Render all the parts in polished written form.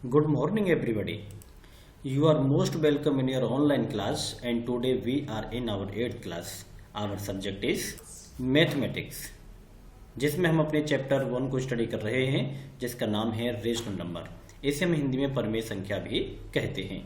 Good morning, everybody. You are most welcome in your online class, and today we are in our 8th class. Our subject is Mathematics, जिसमें हम अपने chapter 1 को study कर रहे हैं, जिसका नाम है रेशनल नंबर। इसे हम हिंदी में परमेय संख्या भी कहते हैं।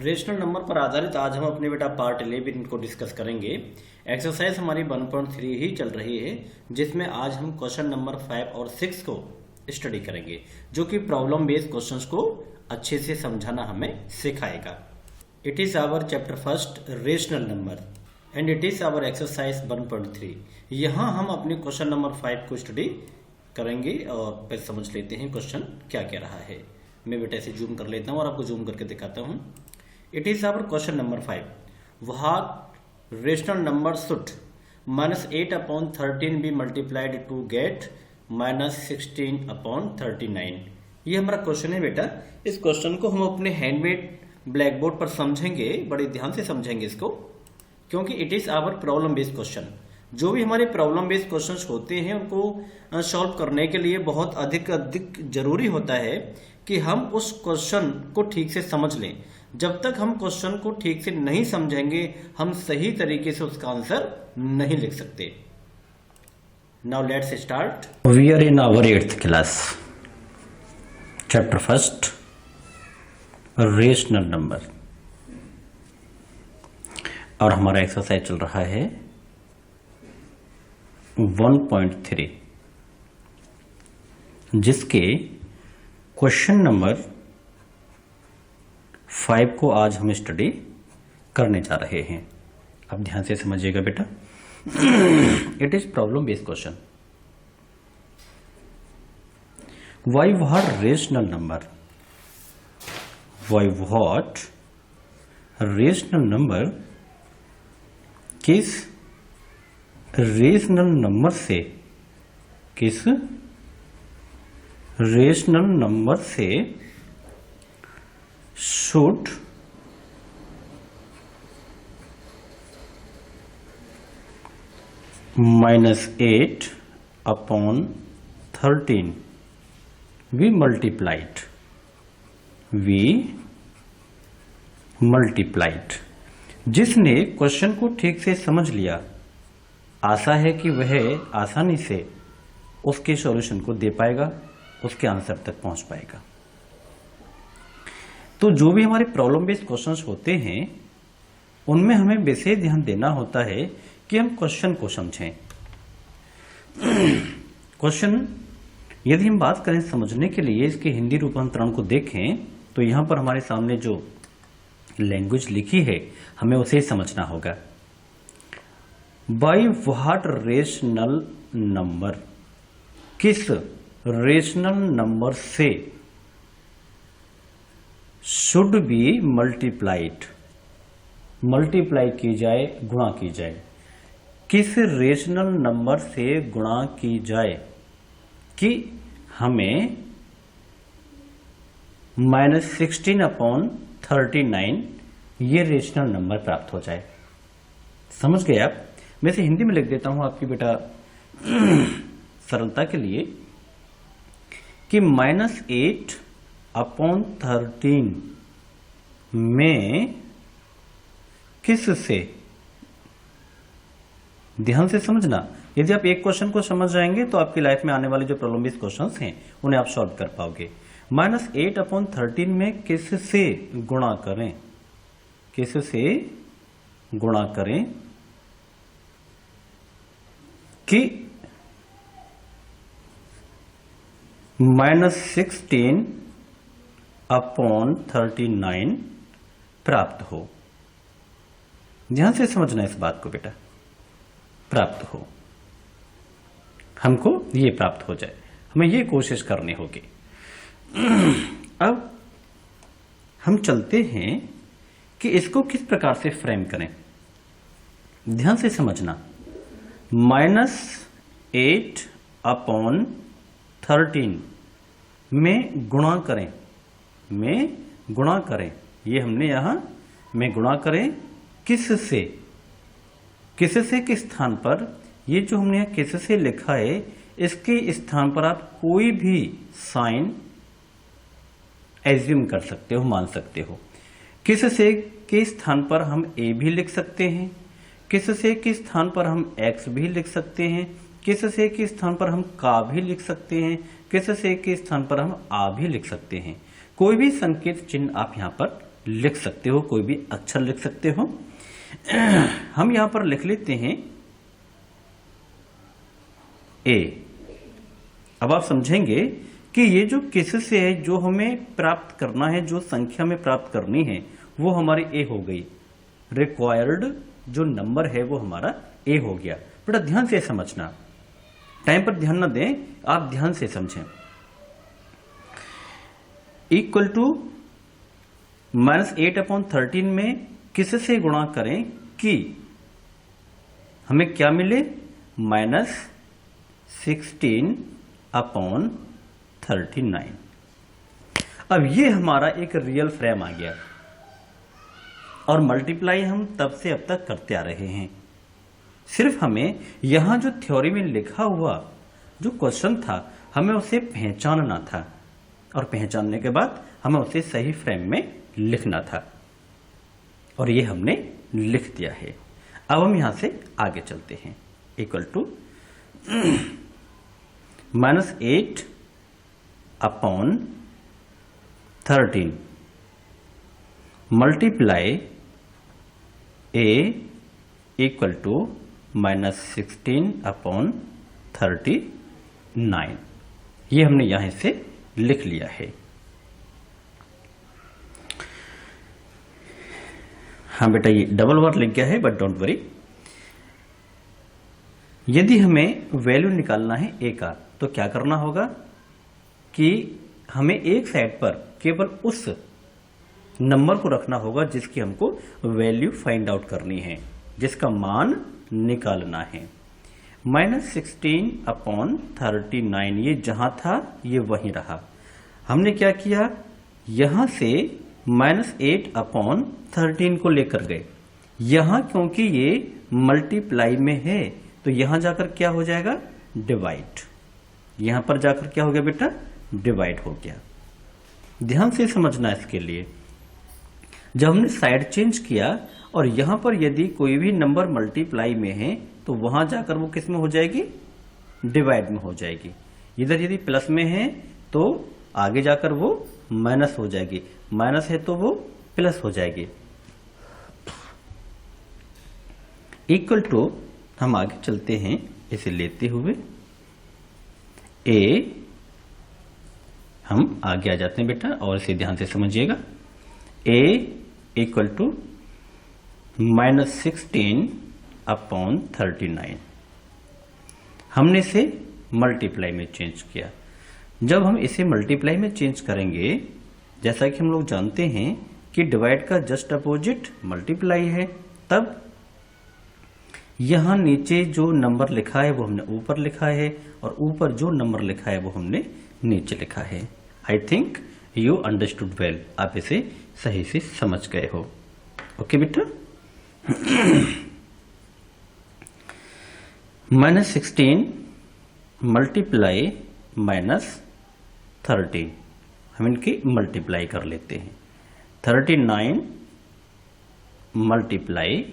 रेशनल नंबर पर आधारित आज हम अपने बेटा पार्ट 11 को डिस्कस करेंगे। एक्सरसाइज हमारी 1.3 ही चल रही है, जिसमें आज हम क्वेश्चन नंबर 5 और 6 को स्टडी करेंगे, जो कि प्रॉब्लम बेस्ड क्वेश्चंस को अच्छे से समझाना हमें सिखाएगा। It is our chapter first rational number and it is our exercise 1.3। यहाँ हम अपने क्वेश्चन नंबर 5 को स्टडी करेंगे और फिर समझ लेते हैं क्वेश्चन क्या कह रहा है। मैं बेटा इसे जूम कर लेता हूँ और आपको जूम करके दिखाता हूँ। It is our question number 5। What rational number should -8/13 be multiplied to get -16/39। ये हमारा क्वेश्चन है बेटा। इस क्वेश्चन को हम अपने हैंडमेड ब्लैक बोर्ड पर समझेंगे, बड़े ध्यान से समझेंगे इसको, क्योंकि it is our problem based question. जो भी हमारे प्रॉब्लम बेस्ड क्वेश्चंस होते हैं उनको सॉल्व करने के लिए बहुत अधिक जरूरी होता है कि हम उस क्वेश्चन को ठीक से समझ लें। जब तक हम क्वेश्चन को ठीक से नहीं समझेंगे, हम सही तरीके से उसका आंसर नहीं लिख सकते। Now let's start. We are in our 8th class. Chapter first, rational number. और हमारा एक्सरसाइज चल रहा है 1.3, जिसके क्वेश्चन नंबर 5 को आज हम स्टडी करने जा रहे हैं। अब ध्यान से समझिएगा बेटा। It is problem based question. Why what rational number? Why what rational number? किस रेशनल नंबर से, किस रेशनल नंबर से should -8/13 we multiplied जिसने क्वेश्चन को ठीक से समझ लिया, आशा है कि वह आसानी से उसके सॉल्यूशन को दे पाएगा, उसके आंसर तक पहुंच पाएगा। तो जो भी हमारे प्रॉब्लम बेस्ड क्वेश्चंस होते हैं, उनमें हमें विशेष ध्यान देना होता है कि हम क्वेश्चन को समझें। क्वेश्चन यदि हम बात करें समझने के लिए, इसके हिंदी रूपांतरण को देखें तो यहां पर हमारे सामने जो लैंग्वेज लिखी है, हमें उसे समझना होगा। बाय व्हाट रेशनल नंबर, किस रेशनल नंबर से शुड बी मल्टीप्लाइड, मल्टीप्लाई की जाए, गुणा की जाए, किस रेशनल नंबर से गुणा की जाए कि हमें -16/39 ये रेशनल नंबर प्राप्त हो जाए। समझ गए आप? मैं इसे हिंदी में लिख देता हूं आपकी बेटा सरलता के लिए कि -8/13 में किस से, ध्यान से समझना। यदि आप एक क्वेश्चन को समझ जाएंगे तो आपकी लाइफ में आने वाले जो प्रॉब्लम बेस्ड क्वेश्चंस हैं उन्हें आप सॉल्व कर पाओगे। -8/13 में किस से गुणा करें, किस से गुणा करें कि -16/39 प्राप्त हो। ध्यान से समझना इस बात को बेटा, प्राप्त हो, हमको ये प्राप्त हो जाए, हमें ये कोशिश करनी होगी। अब हम चलते हैं कि इसको किस प्रकार से फ्रेम करें। ध्यान से समझना। -8/13 में गुणा करें, में गुणा करें, ये हमने यहां में गुणा करें किस से, किस से के स्थान पर, ये जो हमने यहां किस से लिखा है, इसके स्थान पर आप कोई भी साइन एज्यूम कर सकते हो, मान सकते हो। किस से के स्थान पर हम ए भी लिख सकते हैं, किस से के स्थान पर हम एक्स भी लिख सकते हैं, किस से के स्थान पर हम का भी लिख सकते हैं, किस से के स्थान पर हम आ भी लिख सकते हैं। कोई भी संकेत चिन्ह आप यहां पर लिख सकते हो, कोई भी अक्षर लिख सकते हो। हम यहां पर लिख लेते हैं ए। अब आप समझेंगे कि ये जो किस से है, जो हमें प्राप्त करना है, जो संख्या में प्राप्त करनी है, वो हमारी ए हो गई। रिक्वायर्ड जो नंबर है वो हमारा ए हो गया। बेटा ध्यान से समझना, टाइम पर ध्यान न दें, आप ध्यान से समझें। इक्वल टू -8/13 में किस से गुणा करें कि हमें क्या मिले, -16/39। अब ये हमारा एक रियल फ्रेम आ गया और मल्टीप्लाई हम तब से अब तक करते आ रहे हैं। सिर्फ हमें यहां जो थ्योरी में लिखा हुआ जो क्वेश्चन था, हमें उसे पहचानना था और पहचानने के बाद हमें उसे सही फ्रेम में लिखना था और ये हमने लिख दिया है। अब हम यहां से आगे चलते हैं। Equal to -8/13 multiply a equal to -16/39। ये हमने यहां से लिख लिया है। हाँ बेटा, ये डबल वर्ड लिख गया है, बट डोंट वरी। यदि हमें वैल्यू निकालना है ए का, तो क्या करना होगा कि हमें एक साइड पर केवल उस नंबर को रखना होगा जिसकी हमको वैल्यू फाइंड आउट करनी है, जिसका मान निकालना है। -16/39 ये जहां था ये वहीं रहा। हमने क्या किया, यहां से -8/13 को लेकर गए। यहां क्योंकि ये मल्टीप्लाई में है तो यहां जाकर क्या हो जाएगा, डिवाइड। यहां पर जाकर क्या हो गया बेटा, डिवाइड हो गया। ध्यान से समझना इसके लिए। जब हमने साइड चेंज किया और यहां पर यदि कोई भी नंबर मल्टीप्लाई में है तो वहां जाकर वो किस में हो जाएगी, डिवाइड में हो जाएगी। इधर यदि प्लस में है तो आगे जाकर वो माइनस हो जाएगी, माइनस है तो वो प्लस हो जाएगी। इक्वल टू हम आगे चलते हैं, इसे लेते हुए ए, हम आगे आ जाते हैं बेटा और इसे ध्यान से समझिएगा। ए इक्वल टू -16/39 हमने इसे मल्टीप्लाई में चेंज किया। जब हम इसे मल्टीप्लाई में चेंज करेंगे, जैसा कि हम लोग जानते हैं कि डिवाइड का जस्ट अपोजिट मल्टीप्लाई है, तब यहां नीचे जो नंबर लिखा है वो हमने ऊपर लिखा है और ऊपर जो नंबर लिखा है वो हमने नीचे लिखा है। I think you understood well, आप इसे सही से समझ गए हो। ओके बेटा। -16 मल्टीप्लाई -13, हम इनकी मल्टीप्लाई कर लेते हैं। 39 मल्टीप्लाई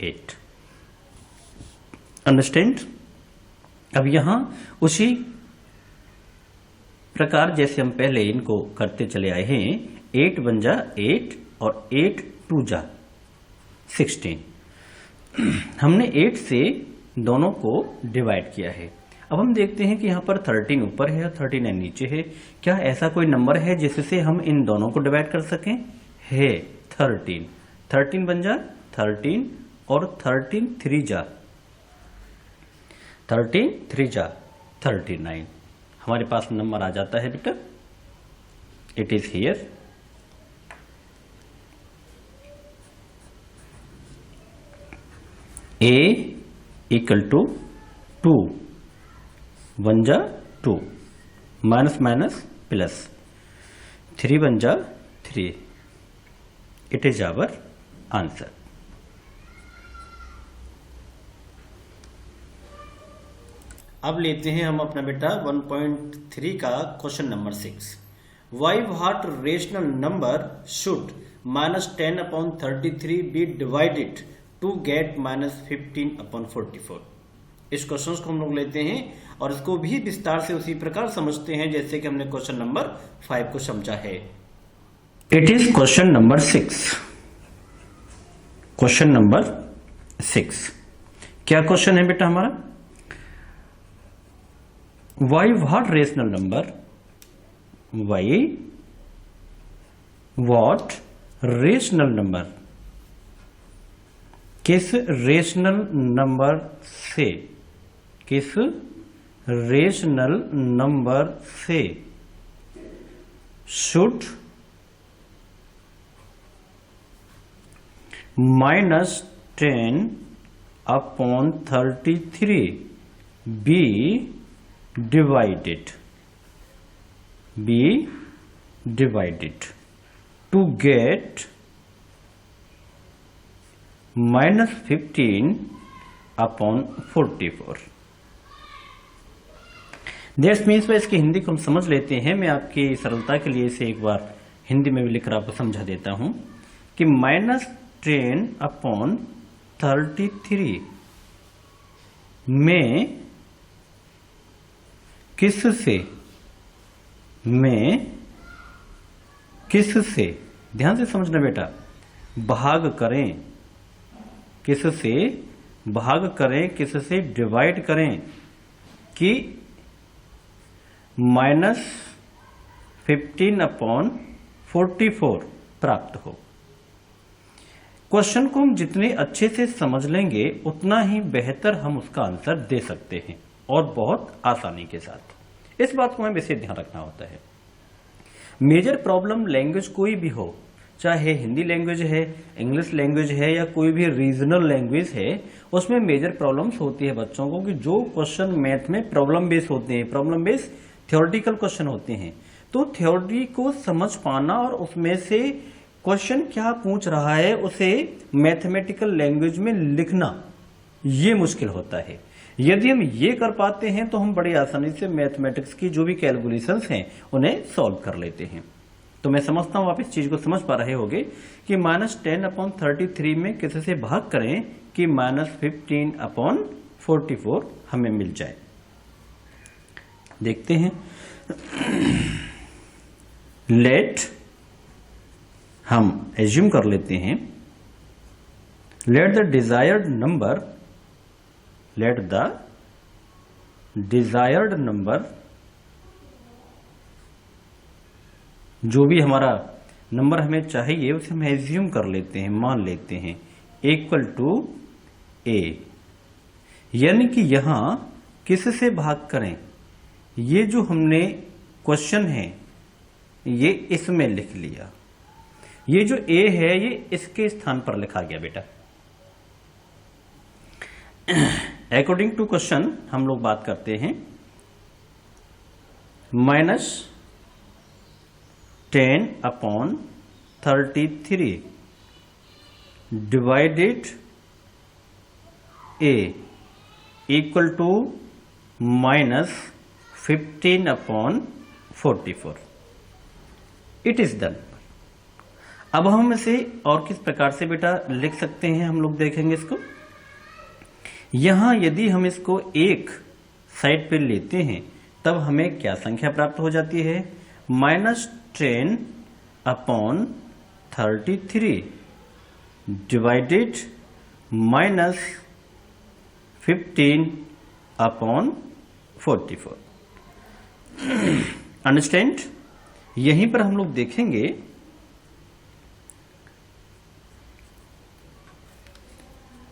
8। अंडरस्टैंड। अब यहां उसी प्रकार जैसे हम पहले इनको करते चले आए हैं, 8 बन जा 8 और 8 2 जा 16। हमने 8 से दोनों को डिवाइड किया है। अब हम देखते हैं कि यहां पर 13 ऊपर है और 39 नीचे है। क्या ऐसा कोई नंबर है जिससे हम इन दोनों को डिवाइड कर सकें? है 13। 13 बन जा 13 और 13 3 जा 39। हमारे पास नंबर आ जाता है बेटा, it is here. A equal to 2 1 जा 2 माइनस माइनस प्लस 3 1 जा 3। It is our answer. अब लेते हैं हम अपना बेटा 1.3 का question number 6। Why what rational number should -10/33 be divided to get -15/44? इस क्वेश्चन को हम लोग लेते हैं और इसको भी विस्तार से उसी प्रकार समझते हैं जैसे कि हमने क्वेश्चन नंबर 5 को समझा है। It is question number 6। Question number 6 क्या क्वेश्चन है बेटा हमारा? Why what rational number, why what rational number, किस रेशनल नंबर से, किस रेशनल नंबर से should -10/33 be divided to get -15/44। That's means इसकी हिंदी को हम समझ लेते हैं। मैं आपकी सरलता के लिए इसे एक बार हिंदी में भी लिखकर आपको समझा देता हूं कि -10/33 में किससे ध्यान से समझना बेटा, भाग करें, किससे भाग करें, किससे डिवाइड करें कि -15/44 प्राप्त हो। क्वेश्चन को हम जितने अच्छे से समझ लेंगे उतना ही बेहतर हम उसका आंसर दे सकते हैं और बहुत आसानी के साथ। इस बात को हमें विशेष ध्यान रखना होता है। मेजर प्रॉब्लम लैंग्वेज कोई भी हो, चाहे हिंदी लैंग्वेज है, इंग्लिश लैंग्वेज है या कोई भी रीजनल लैंग्वेज है, उसमें मेजर प्रॉब्लम्स होती है बच्चों को कि जो क्वेश्चन मैथ में प्रॉब्लम बेस्ड होते हैं, प्रॉब्लम बेस्ड थ्योरेटिकल क्वेश्चन होते हैं, तो थ्योरी को समझ पाना और उसमें से क्वेश्चन क्या पूछ रहा है उसे मैथमेटिकल लैंग्वेज में लिखना ये मुश्किल होता है। यदि हम ये कर पाते हैं तो हम बड़ी आसानी से मैथमेटिक्स की जो भी कैलकुलेशंस हैं उन्हें सॉल्व कर लेते हैं। तो मैं समझता हूं आप इस चीज को समझ पा रहे होंगे कि -10/33 में किससे भाग करें कि -15/44 हमें मिल जाए। देखते हैं। लेट हम एज्यूम कर लेते हैं, लेट द डिजायर्ड नंबर जो भी हमारा नंबर हमें चाहिए उसे हम एज्यूम कर लेते हैं, मान लेते हैं इक्वल टू a, यानी कि यहां किससे भाग करें, ये जो हमने क्वेश्चन है ये इसमें लिख लिया, ये जो a है ये इसके स्थान पर लिखा गया बेटा। अकॉर्डिंग टू क्वेश्चन हम लोग बात करते हैं -10/33 divided a equal to -15/44। It is done. अब हम इसे और किस प्रकार से बेटा लिख सकते हैं हम लोग देखेंगे इसको। यहां यदि हम इसको एक साइड पे लेते हैं तब हमें क्या संख्या प्राप्त हो जाती है, -10/33 डिवाइडेड -15/44। अंडरस्टैंड। यहीं पर हम लोग देखेंगे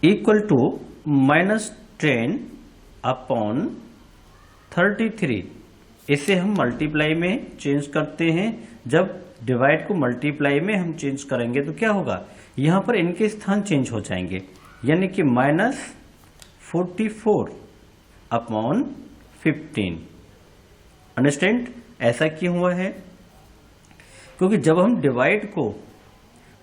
इक्वल टू -10/33, इसे हम मल्टीप्लाई में चेंज करते हैं। जब डिवाइड को मल्टीप्लाई में हम चेंज करेंगे तो क्या होगा, यहां पर इनके स्थान चेंज हो जाएंगे, यानी कि -44/15। अंडरस्टैंड। ऐसा क्यों हुआ है, क्योंकि जब हम डिवाइड को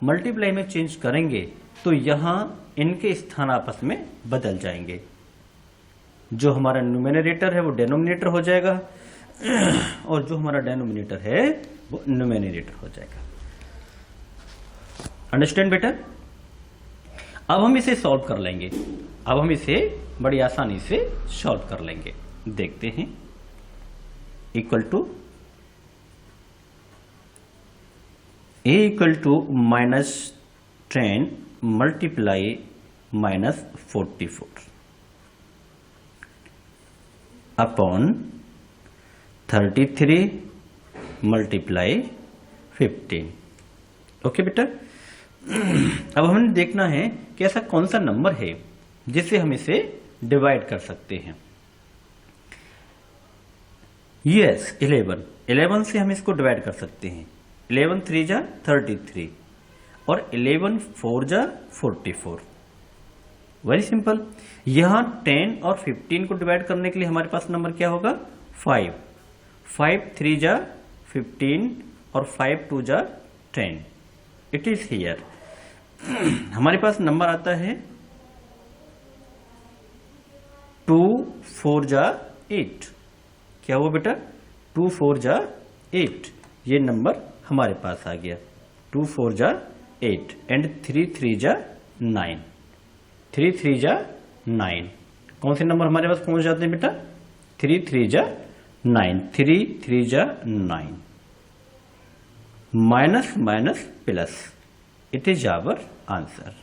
मल्टीप्लाई में चेंज करेंगे तो यहां इनके स्थान आपस में बदल जाएंगे। जो हमारा न्यूमरेटर है वो डेनोमिनेटर हो जाएगा और जो हमारा डेनोमिनेटर है वो न्यूमरेटर हो जाएगा। अंडरस्टैंड बेटा? अब हम इसे सॉल्व कर लेंगे, अब हम इसे बड़ी आसानी से सॉल्व कर लेंगे। देखते हैं, equal to a equal to -10 multiply -44 upon 33 multiply 15। Okay बेटा, अब हमें देखना है कि ऐसा कौन सा नंबर है जिससे हम इसे डिवाइड कर सकते हैं। यस, 11 से हम इसको डिवाइड कर सकते हैं। 11 3 जा 33 और 11 4 जा 44। Very simple. यहां 10 और 15 को डिवाइड करने के लिए हमारे पास नंबर क्या होगा? 5। 5 3 जा 15 और 5 2 जा 10। It is here. हमारे पास नंबर आता है 2 4 जा 8। क्या हुआ बेटा? 2 4 जा 8। ये नंबर हमारे पास आ गया। 2 4 जा 8 एंड 3 3 जा 9। 3 3 जा 9। कौन से नंबर हमारे पास पहुंच जाते हैं बेटा? 3 3 जा 9। 3 3 जा 9। Minus minus plus, it is our answer.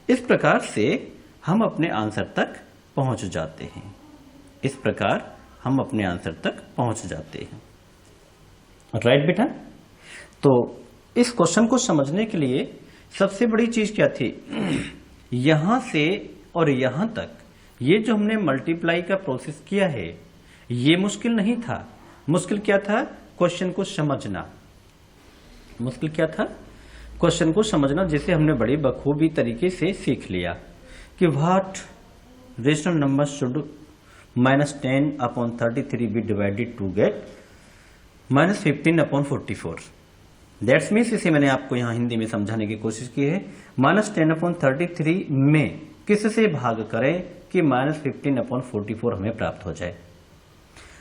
इस प्रकार से हम अपने आंसर तक पहुंच जाते हैं। इस प्रकार हम अपने आंसर तक पहुंच जाते हैं। राइट बेटा? तो इस क्वेश्चन को समझने के लिए सबसे बड़ी चीज क्या थी? यहां से और यहां तक ये जो हमने मल्टीप्लाई का प्रोसेस किया है, ये मुश्किल नहीं था। मुश्किल क्या था? क्वेश्चन को समझना। मुश्किल क्या था? क्वेश्चन को समझना, जिसे हमने बड़ी बखूबी तरीके से सीख लिया कि what rational number should -10 upon 33 be divided to get -15 upon 44। That's means इसे मैंने आपको यहां हिंदी में समझाने की कोशिश की है। -10 अपॉन 33 में किससे भाग करें कि -15 अपॉन 44 हमें प्राप्त हो जाए।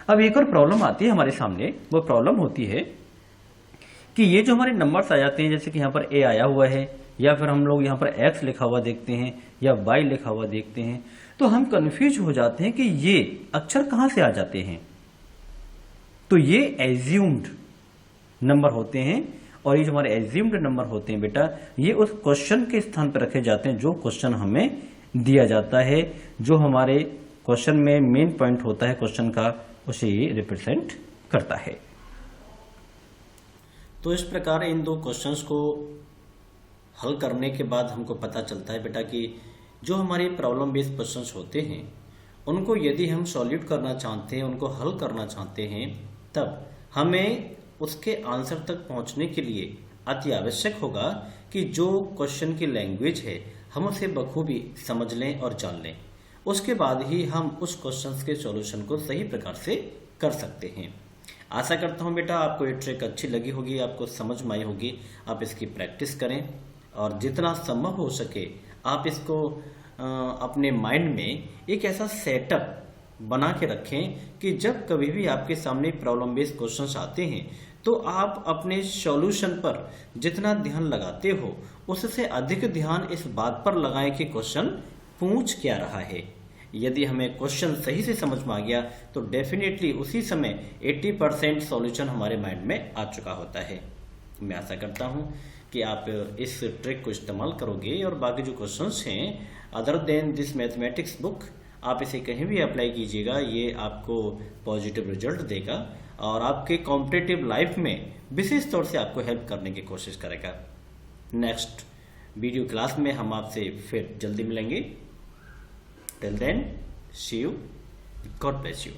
अब एक और प्रॉब्लम आती है हमारे सामने। वो प्रॉब्लम होती है कि ये जो हमारे नंबर्स आ जाते हैं, जैसे कि यहाँ पर a आया हुआ है, या फिर हम लोग यहाँ पर x लिखा हुआ देखते हैं या y लिखा हुआ देखते हैं, तो हम कंफ्यूज हो जाते हैं कि ये अक्षर कहाँ से आ जाते हैं। तो ये एज्यूम्ड नंबर होते हैं, और ये जो हमारे एज्यूम्ड नंबर होते हैं बेटा, ये उस क्वेश्चन के स्थान पर रखे जाते हैं जो क्वेश्चन हमें दिया जाता है। जो हमारे क्वेश्चन में मेन पॉइंट होता है क्वेश्चन का, उसे ये रिप्रेजेंट करता है। तो इस प्रकार इन दो क्वेश्चंस को हल करने के बाद हमको पता चलता है बेटा कि जो हमारे प्रॉब्लम बेस्ड क्वेश्चंस होते हैं, उनको यदि हम सॉल्यूट करना चाहते हैं, उनको हल करना चाहते हैं, तब हमें उसके आंसर तक पहुंचने के लिए अति आवश्यक होगा कि जो क्वेश्चन की लैंग्वेज है हम उसे बखूबी समझ लें और जान लें। उसके बाद ही हम उस क्वेश्चंस के सॉल्यूशन को सही प्रकार से कर सकते हैं। आशा करता हूं बेटा आपको ये ट्रिक अच्छी लगी होगी, आपको समझ में आई होगी। आप इसकी प्रैक्टिस करें और जितना संभव हो सके आप इसको अपने माइंड में एक ऐसा सेटअप बना के रखें कि जब कभी भी आपके सामने प्रॉब्लम बेस्ड क्वेश्चंस आते हैं तो आप अपने सॉल्यूशन पर जितना ध्यान लगाते हो उससे अधिक ध्यान इस बात पर लगाएं कि क्वेश्चन पूछ क्या रहा है। यदि हमें क्वेश्चन सही से समझ में आ गया तो डेफिनेटली उसी समय 80% सॉल्यूशन हमारे माइंड में आ चुका होता है। मैं आशा करता हूं कि आप इस ट्रिक को इस्तेमाल करोगे और बाकी जो क्वेश्चंस हैं other than this mathematics book, आप इसे कहीं भी अप्लाई कीजिएगा, ये आपको पॉजिटिव रिजल्ट देगा और आपके कॉम्पिटिटिव लाइफ में विशेष तौर से आपको हेल्प करने की कोशिश करेगा। नेक्स्ट वीडियो क्लास में हम आपसे फिर जल्दी मिलेंगे। Till then, see you, God bless you.